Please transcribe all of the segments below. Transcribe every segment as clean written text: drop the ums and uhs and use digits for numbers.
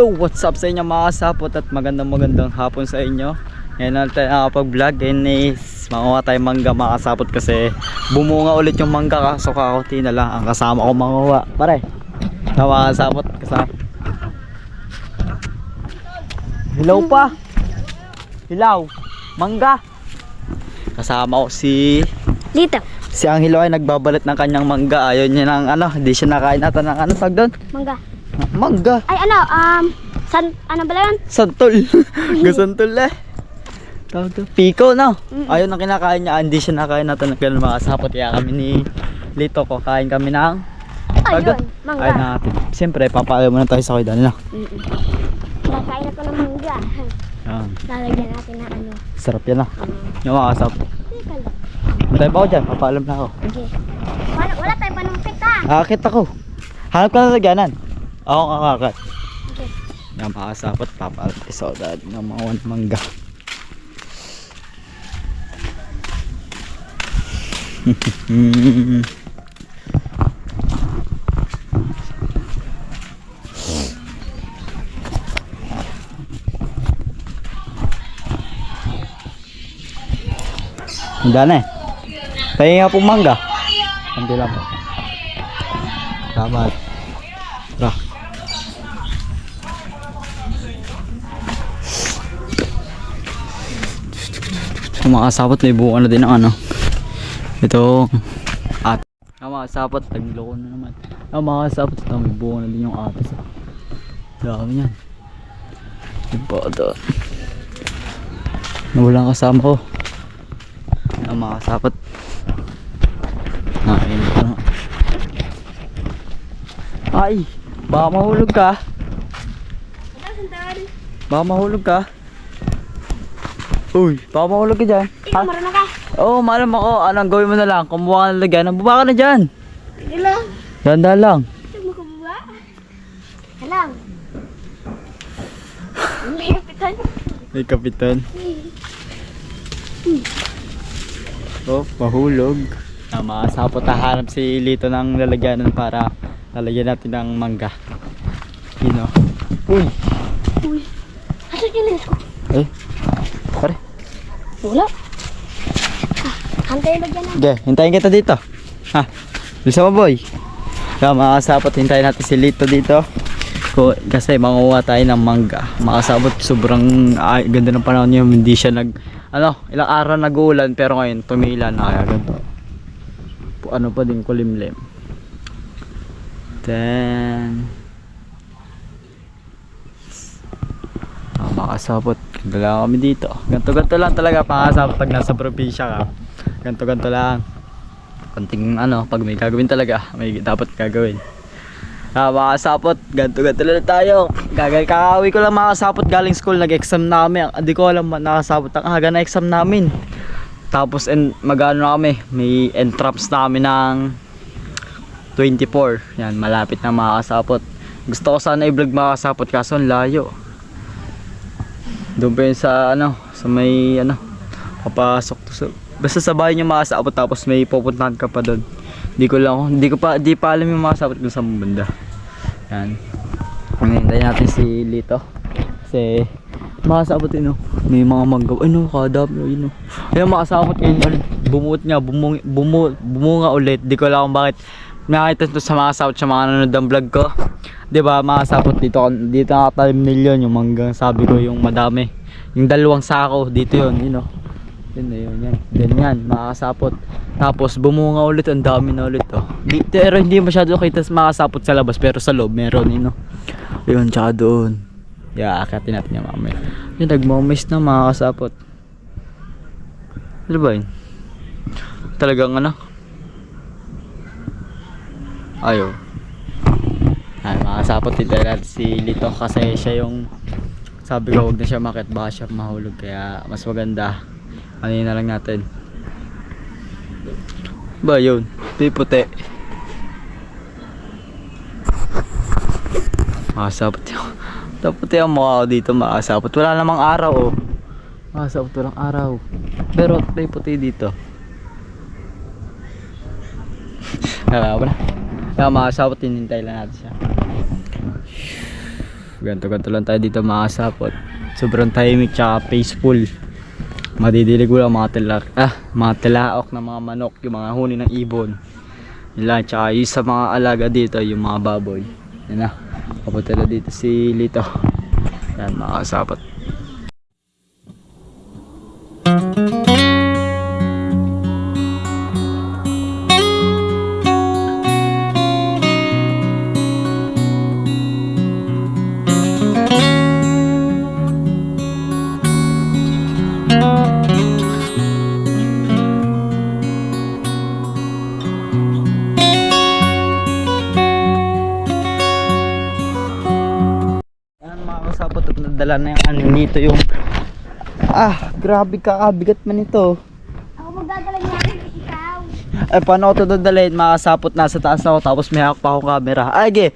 Yo, what's up sa inyo mga kasapot at magandang hapon sa inyo. Ngayon na tayo nakapag-vlog. Ngayon is makuha tayo mangga mga kasapot kasi bumunga ulit yung mangga, kaso kakunti na lang ang kasama ko manguha. Pare, mga kasapot kasama. Hilaw pa. Hilaw, mangga. Kasama ko si Dito. Si ang Hilaw ay nagbabalat ng kanyang mangga. Ayun niya ng ano, hindi siya nakain ata ng ano tag doon. Mangga. Mangga. Ay ano ba yun? Santol. Gasantol eh. Tawag to. Piko no. Ayun ang kinakain niya. Hindi siya nakain natin ng ganun mga kasapot. Kaya kami ni Lito ko kain kami ng Ayun, mangga. Ayun natin. Siyempre papaalam muna tayo sa kaidan na. Nakain ako ng mangga. Yan. Lalagyan natin na ano. Sarap yan ah. Yung mga kasapot. Teka lang. Matay pa ako dyan. Papaalam na ako. Okay. Wala tayo panumpik ka. Akit ako. Hanap ka na lagyanan. Ako ang kakakat. Okay. Yan mga kasapot. Papaalam tayo sa kaidan ng mga mangga. Handa na eh. Tayo nga pong mangga. Handi lang po. Salamat. Tara. Mga kasapot, may buka na din ang ano. Ito at mga kasapot, tagloko na naman. Mga kasapot, ito may buka na din yung atas. Dami yan. Iba doon. Nawalang kasama ko. Mga kasapot. Init na. Ay, baka mahulog ka. Baka mahulog ka. Uy, baka mahulog ka dyan. Ikaw marunong ka. Oo, malam ako. Anong gawin mo na lang? Kumuha ka ng lagyan. Baba ka na dyan. Sige lang. Ganda lang. Ito mo kababa. Halang. May kapitan. May kapitan. Oh, mahulog. Masapot hahanap si Lito ng lalagyanan para lalagyan natin ng mangga. Yun o. Uy! Uy. Asan yung lens ko? Eh, pare. Wala. Hantay lagyan na. Okay, hintayin kita dito. Ha, bisa mo boy. Kaya makasapot, hintayin natin si Lito dito. Kasi manguha tayo ng mangga. Makasabot, sobrang ganda ng panahon niya. Hindi siya ilang araw nag-uulan pero ngayon tumila na kaya ganito. Ano pa din kulimlim. Then makasabot. Ganto lang kami dito. Ganto lang talaga makasabot pag nasa probinsya ka. Ganto lang. Konting pag may gagawin talaga, may dapat gagawin. Makasapot, ganto lang tayo. Kakauwi ko lang makasapot galing school, nag-exam na kami. Hindi ko alam nakasapot ang aga na exam namin. Tapos magano na kami, may entrance na kami ng 24. Yan, malapit na makasapot. Gusto ko sana i-vlog makasapot kaso ang layo. Doon pa yun sa sa may papasok to. Basta sa bahay niyo makasapot tapos may pupuntahan ka pa doon. Di pa alam yung makasapot kung saan banda. Yan. Hintayin natin si Lito. Kasi makasapot may mga mangga. Kadami yun. Ayun makasapot ngayon. Bumuot nga, bumunga ulit. Di ko alam kung bakit. Nakita ito sa makasapot sa mga nanonood ng vlog ko. Diba makasapot dito nakatalim milyon yung manggang sabi ko yung madami. Yung 2 sako dito yun. Yan. Then yan, makasapot. Tapos bumunga ulit, ang dami na ulit Pero hindi masyado kita makasapot sa labas pero sa loob meron Ayun, tsaka doon. Akatin natin yung mamaya. Yung nagmamiss na makakasapot. Ano ba yun? Talagang ayaw. Ay, makakasapot din natin si Lito kasi siya yung sabi ko huwag na siya makit baka siya mahulog kaya mas maganda na lang natin. Ba yun? Di puti. Makakasapot yun. Dapat yung mukha ko dito makasapot. Wala namang araw Makasapot walang araw. Pero may puti dito. Kaya makasapot, hinintay lang natin siya. Ganto-ganto lang tayo dito mga sapot. Sobrang tahimik tsaka peaceful. Madidilig mo lang mga tilaok ng mga manok, yung mga huni ng ibon. Yun lang, tsaka yung sa mga alaga dito, yung mga baboy. Yan na, papunta na dito si Lito. Yan mga kasapot. Yan mga kasapot, at nadala na yung ano dito yung grabe ka, bigat man ito. Ako magdadala niya rin ikaw. Ay, paano ko ito dadalhin? Mga kasapot, nasa taas ako, tapos may hawak pa akong camera. Ay, ge,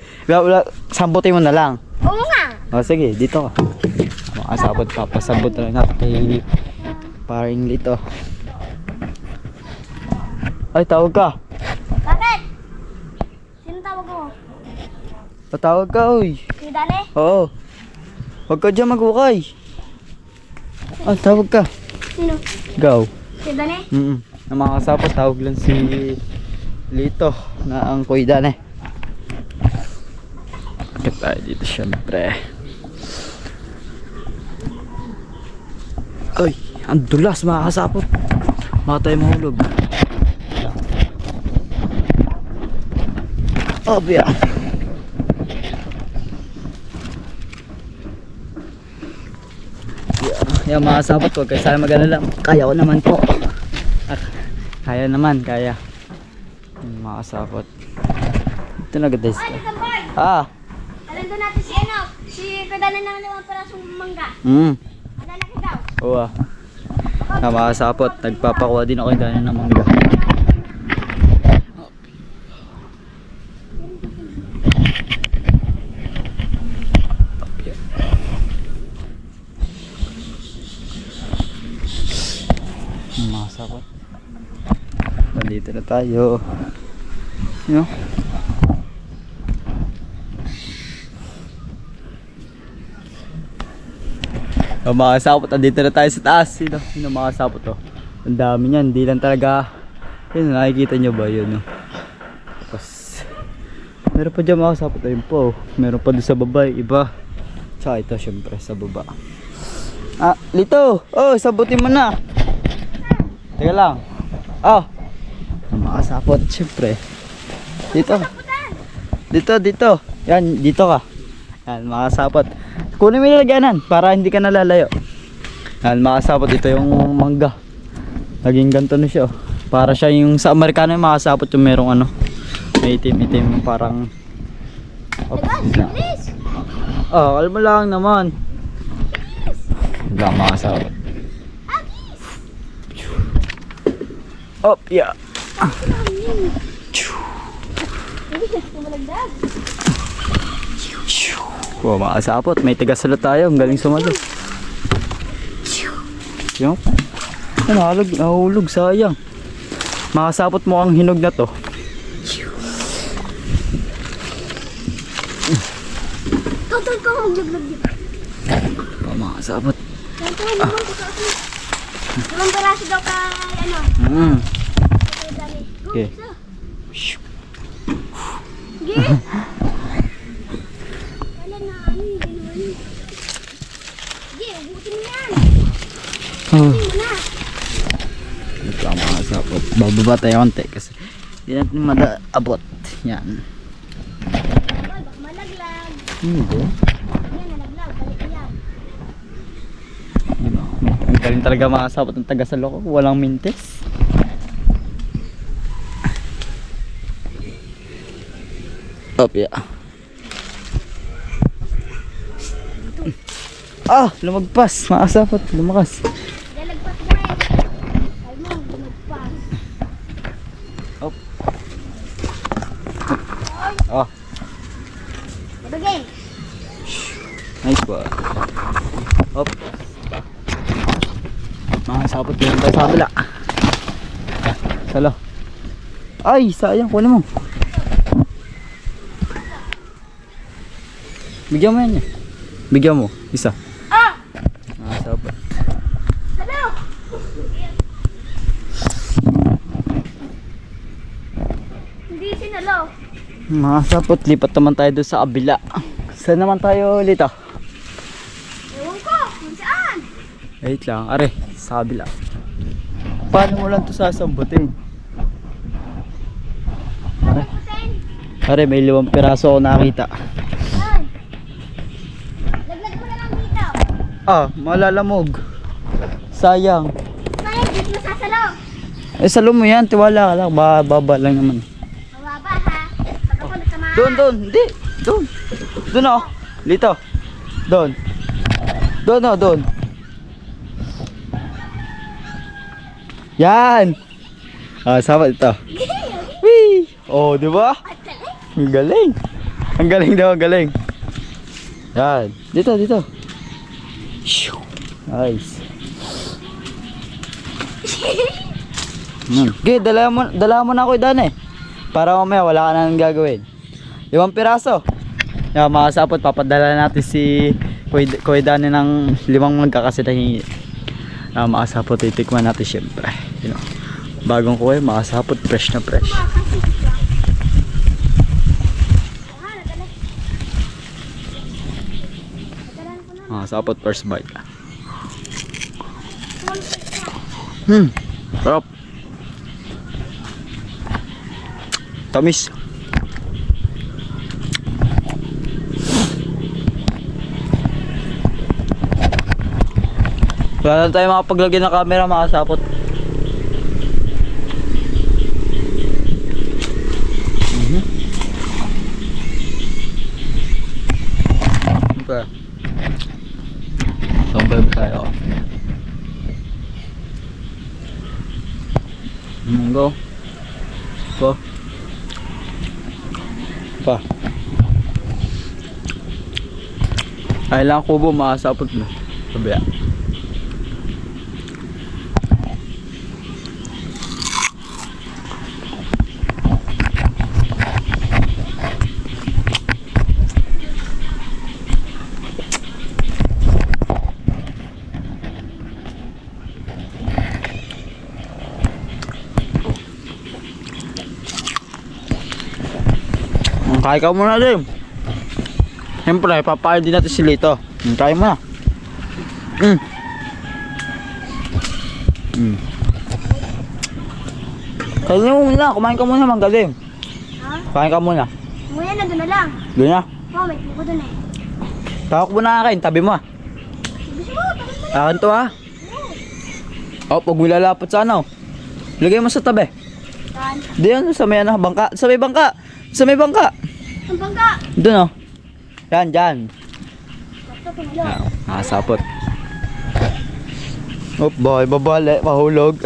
sambutin mo na lang. Oo nga. O sige, dito ka. Mga kasapot, papasabot na lang natin kay paring Lito. Ay, tawag ka. Bakit? Sino tawag mo? Patawag ka, uy. Si Dale? Oo. Huwag ka dyan magwakay. Ah, tawag ka. Sino? Go. Si Dale? Ang mga kasapot, tawag lang si Lito na ang kuidan eh. Ikot tayo dito syempre. Ay, ang dulas mga kasapot. Baka tayo mahulog. Oh, biya. Yan mga kasapot, huwag kayo sana mag-alala. Kaya ko naman po. Kaya naman, kaya. Yan, mga kasapot. Ito na guys. Ay, Tambay! Alam doon natin si ano? Si Kadana ng limang parasong mangga. Malalaki daw. Oo. Mga kasapot, nagpapakuha din ako yung dana ng mangga. Mga kasapot, nandito na tayo. You know? Mga kasapot, nandito na tayo sa taas. Sino mga kasapot to? Ang dami niyan, hindi lang talaga. Yun, nakikita nyo ba yun? No? Tapos meron pa dyan mga kasapot. Ayun po, meron pa doon sa baba, iba. Tsaka ito syempre sa baba. Lito! Oh, sabutin mo na. Teka lang. Mga kasapot, syempre. Dito. Dito. Yan, dito ka. Yan, mga kasapot. Kunin mo yung lagyanan para hindi ka nalalayo. Yan, mga kasapot, ito yung mangga. Naging ganito na siya. Para siya yung sa Amerikano yung mga kasapot, yung merong ano, may itim-itim parang Please! alam mo lang naman. Wala mga kasapot. Yeah. Wow, mga kasapot, may tigasalot tayo. Ang galing sumalo. Yung nahulog, sayang. Mga kasapot, mukhang hinog na to. Tutol ko maglaglag dito. Mga kasapot. Limang piraso daw ka ano? Okay. Sige. Wala na ano yung ginawa niyo. Sige, ubutin mo yan. Ubutin mo na. Ito ang mga kasapot. Bababa tayo konti kasi hindi natin madaabot. Yan. Ay, baka malaglag. Hindi. Yan, nalaglag. Balik yan. Ang galing talaga mga kasapot ng taga-Saloko. Walang mintes. Yeah. Lumagpas. Mga kasapot, lumakas. Lalagpas mo eh. Ay mo, lumagpas. Ibigay. Nice one. Mga kasapot, yun tayo sa kabila. Salo. Ay, sayang. Kunin mo. Bigyan mo yan. Bigyan mo, isa. Ah! Makasapot. Hello! Hindi sinalo. Makasapot, lipat naman tayo doon sa kabila. Saan naman tayo ulit ah? Ewan ko, kung saan? Wait lang, are, sa kabila. Paano mo lang ito sasambutin? Are, Putin. are, may 5 piraso ako nakita. Yan. Laglag mo na lang dito. Ah, malalamog. Sayang. Bakit dito masasalo? Eh, salo mo yan, tiwala ka lang. Baba lang naman. Mababa ha. Pag ako nagtamaan. Doon, hindi. Doon. Doon oh. Dito. Doon. Doon oh, doon. Yan. Ah, sama ito. Wee! Oh, di ba? Ang galing. Ang galing daw, ang galing. Yan. Dito, dito. Shoo. Nice. Okay, dala mo na ako daan eh. Para mamaya wala ka nang gagawin. 5 piraso. Yan, makasapot, papadala natin si Kuya Dani ng 5 mangga kasi nahingi. Makasapot, titikman natin syempre. You know, bagong kuya, makasapot, fresh na fresh. Makasapot, first bite. Sarap. Tamis. Wala na tayo makapaglagay ng camera, makasapot. Okay. Sobrang tayo. Go. Go. Pa. Ay lang kubo, makasapot mo. Sabi yan. Kaya ka muna din. Siyempre, papain din natin si Lito. Kaya mo na. Kaya mo muna, kumain ka muna, manggaling. Ha? Kumain ka muna. Nguya na doon na lang. Doon na. Oh, may puko doon eh. Tawak mo na akin, tabi mo ah. Gusto mo, takot mo. Akin to ah. Oh, pag wilalapot sa ano. Lagay mo sa tabi. Saan? Diyan, sa may ano, bangka. Sa may bangka. Sa may bangka. Ang bangka. Doon oh. Yan, dyan. Sakto, pinalo. Nakasapot. Oop, boy, babali, mahulog.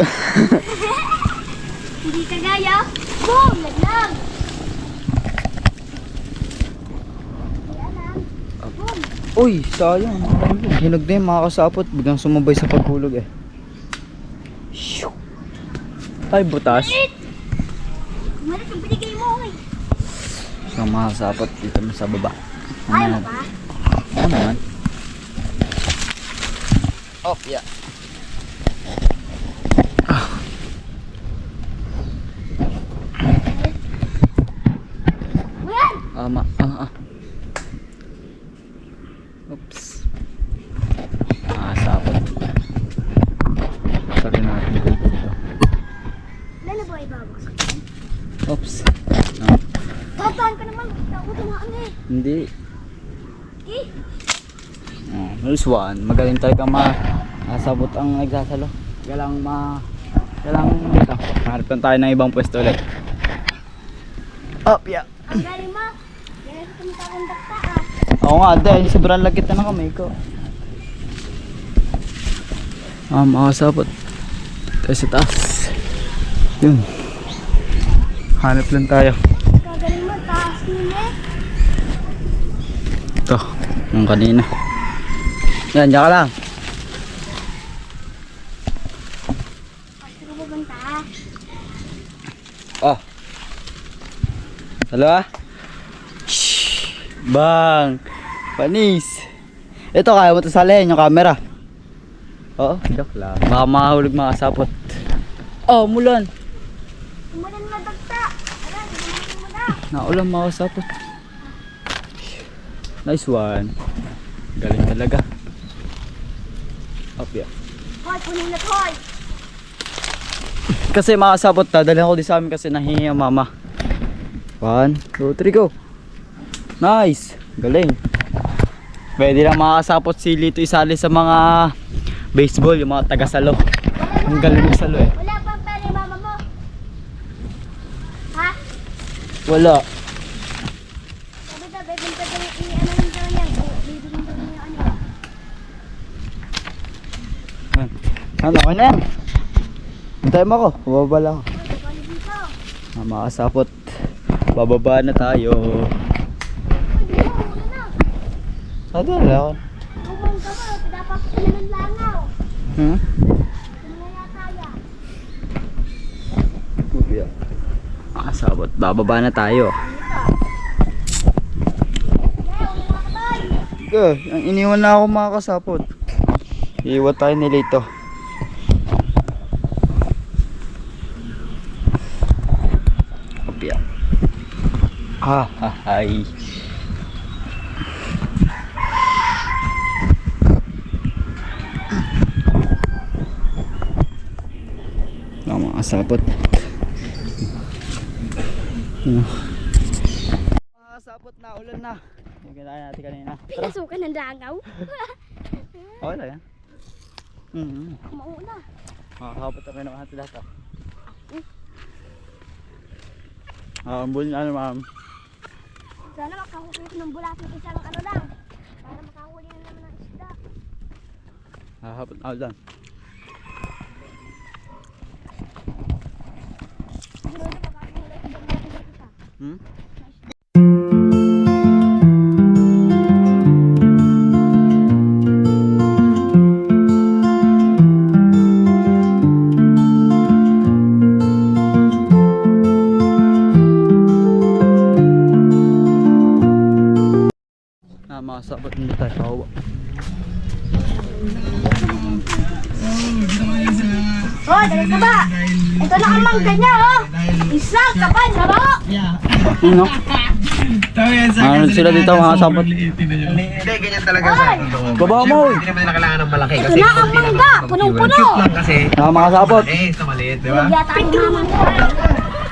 Hindi ka gaya. Boom! Laglag! Ayan lang. Boom! Uy, sayang. Hinog na yung makakasapot. Biglang sumabay sa paghulog eh. Shoo. Ay, butas. Malit ang binigay mo eh. So, makakasapot dito mo sa baba. Ayaw mo ba? Ano naman? Oh, yeah. Ayan! Oops. Makakasapot. Sorry natin dito. Lalo ba ibabagsak? Oops. Tataan ka naman. Ako tumaan eh. Hindi. Eh? Oh, there's one. Magaling talaga makasabot ang nagsasalo. Kailang dito. Maharap lang tayo ng ibang pwesto ulit. Up, yeah. Ang galing mo. Kaya sa tumatawang dakta ah. Oo nga, dahil sobrang lagkit na ng kamay ko. Makasabot. Tayo sa taas. Yun. Hanap lang tayo. Kagaling mo. Taas nun eh. Ito, yung kanina. Yan, dyan ka lang. Gusto ko bubanta. Oh. Dalawa. Shhh. Bang. Panis. Ito, kaya mo ito salihin yung camera. Oo, joke lang. Baka makahulog mga kasapot. Oh, mulan. Umulan na dagta. Alam, ginahin mo na. Naulan mga kasapot. Nice one. Galing talaga. Up ya. Hoy, kunin na hoy. Kasi mga kasapot, dadalhin ko din sa amin kasi nahihingi ang mama. 1, 2, 3, go. Nice. Galing. Pwede lang mga kasapot si Lito isali sa mga baseball, yung mga taga-salo. Ang galing ng salo eh. Wala pang pera mama mo. Ha? Wala. Sabi daw, bebenta daw yung ano yung daw niya. Bibigyan daw niya ano. Ano, okay na yan. Hintayin mo ako, bababa lang ako. Hoy, balik dito. Mga kasapot, bababa na tayo. Hoy, dito, ulan na. Saan na ako? Umang ka mo, dapat sila ng langaw. Hmm? Ano na yata yan? Mga kasapot, bababa na tayo. Ang iniwan na ako mga kasapot. Iiwan tayo ni Lito. Kopya. Ay. Mga kasapot. Mga kasapot na, ulan na. Yung kinain natin kanina. Pinasukan ng langaw. Okay lang yan. Mauna. Makakapot ako naman natin lahat. Ambul na ano ma'am. Sana makahuli ko ng bulatin isang ano lang. Para makahuli na naman ng isda. Makakapot ako dyan. Siguro na makahuli ko ng bulatin isa. Hmm? Makasabot nila tayo kawa. Oh, dali ka ba? Ito na ang mangga niya, oh. Isang kapan, sabo. Ano? Ano sila dito mga kasapot? Hindi, ganyan talaga sa Baba mo! Hindi naman nila kailangan ng malaki Ito kasi na ang mangga, punong-puno. cute lang kasi Mga kasapot, eh, sa maliit, di ba? Yata ang mama mo.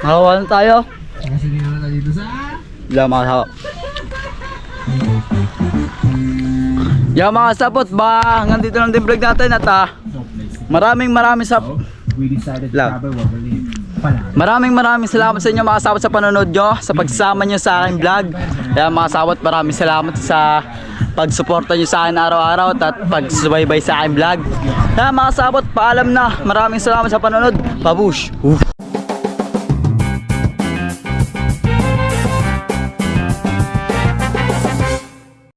nakawa na tayo. Kasi hindi naman dito sa Wala mga kasapot. Yan mga kasapot, ba hanggang dito lang din vlog natin at maraming we decided to Lang. travel Waverly. Pala. maraming salamat sa inyo mga kasapot sa panonood nyo, sa pagsama nyo sa aking vlog. Kaya mga kasapot, maraming salamat sa pagsuporta nyo sa akin araw-araw at pagsubaybay sa aking vlog. Kaya mga kasapot, paalam na. Maraming salamat sa panonood. Babush!